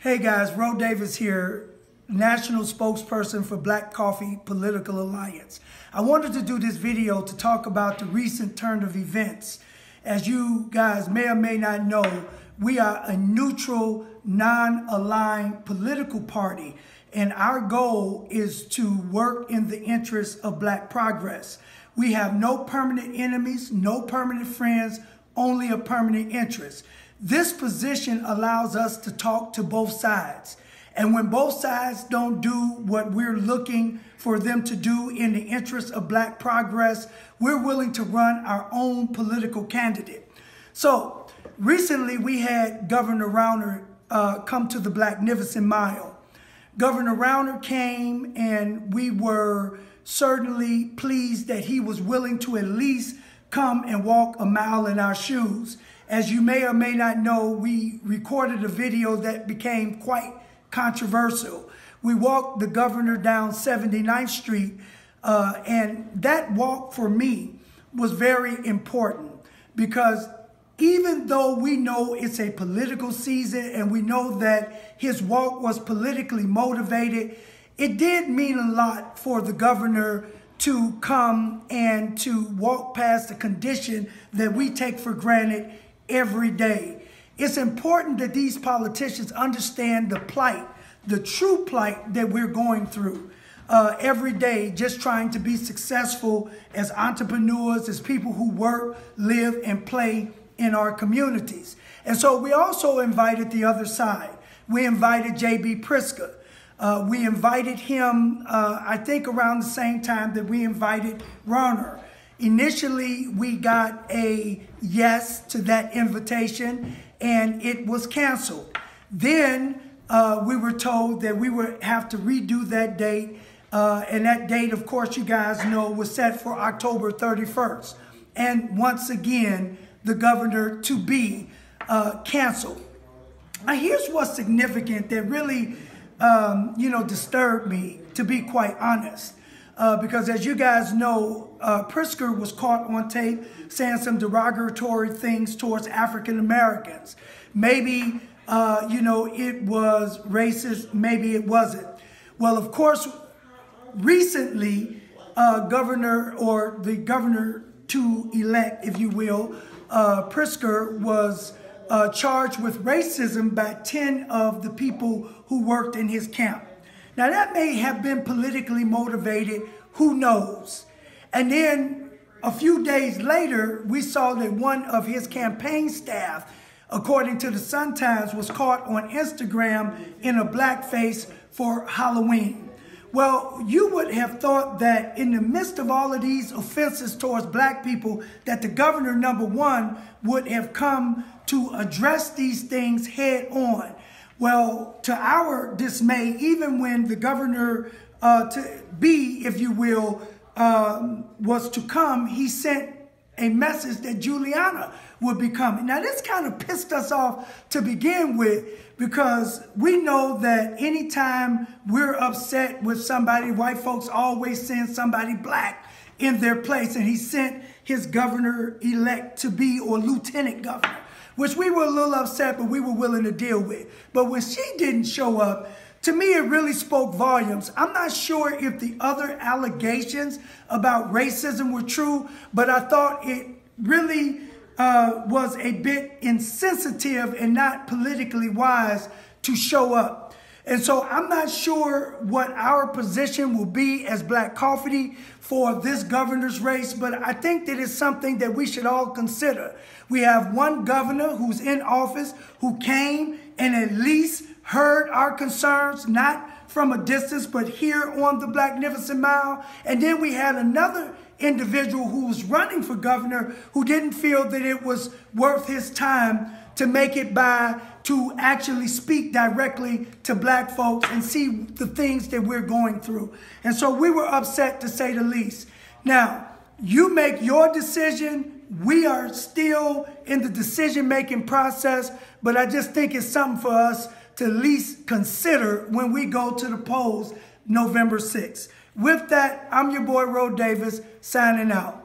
Hey guys, Ro Davis here, national spokesperson for Black Coffee Political Alliance. I wanted to do this video to talk about the recent turn of events. As you guys may or may not know, we are a neutral, non-aligned political party, and our goal is to work in the interest of Black progress. We have no permanent enemies, no permanent friends, only a permanent interest. This position allows us to talk to both sides. And when both sides don't do what we're looking for them to do in the interest of Black progress, we're willing to run our own political candidate. So recently we had Governor Rauner come to the Blacknificent Mile. Governor Rauner came, and we were certainly pleased that he was willing to at least come and walk a mile in our shoes. As you may or may not know, we recorded a video that became quite controversial. We walked the governor down 79th Street, and that walk for me was very important because even though we know it's a political season and we know that his walk was politically motivated, it did mean a lot for the governor to come and to walk past the condition that we take for granted every day. It's important that these politicians understand the plight, the true plight that we're going through every day, just trying to be successful as entrepreneurs, as people who work, live, and play in our communities. And so we also invited the other side. We invited J.B. Pritzker. We invited him, I think, around the same time that we invited Rauner. Initially, we got a yes to that invitation, and it was canceled. Then we were told that we would have to redo that date, and that date, of course, you guys know, was set for October 31st. And once again, the governor to be canceled. Now, here's what's significant that really, disturbed me, to be quite honest. Because as you guys know, Pritzker was caught on tape saying some derogatory things towards African Americans. Maybe, it was racist, maybe it wasn't. Well, of course, recently, the governor-to-elect, if you will, Pritzker was charged with racism by 10 of the people who worked in his camp. Now, that may have been politically motivated, who knows? And then a few days later, we saw that one of his campaign staff, according to the Sun-Times, was caught on Instagram in a blackface for Halloween. Well, you would have thought that in the midst of all of these offenses towards Black people, that the governor, number one, would have come to address these things head on. Well, to our dismay, even when the governor to-be, if you will, was to come, he sent a message that Juliana would be coming. Now, this kind of pissed us off to begin with because we know that anytime we're upset with somebody, white folks always send somebody Black in their place, and he sent his governor-elect to be, or lieutenant governor, which we were a little upset, but we were willing to deal with. But when she didn't show up, to me, it really spoke volumes. I'm not sure if the other allegations about racism were true, but I thought it really was a bit insensitive and not politically wise to show up. And so I'm not sure what our position will be as Black Coffee for this governor's race, but I think that it's something that we should all consider. We have one governor who's in office who came and at least heard our concerns, not from a distance, but here on the Blacknificent Mile. And then we had another individual who was running for governor who didn't feel that it was worth his time to make it by to actually speak directly to Black folks and see the things that we're going through. And so we were upset, to say the least. Now, you make your decision. We are still in the decision-making process, but I just think it's something for us to at least consider when we go to the polls November 6th. With that, I'm your boy, Ro Davis, signing out.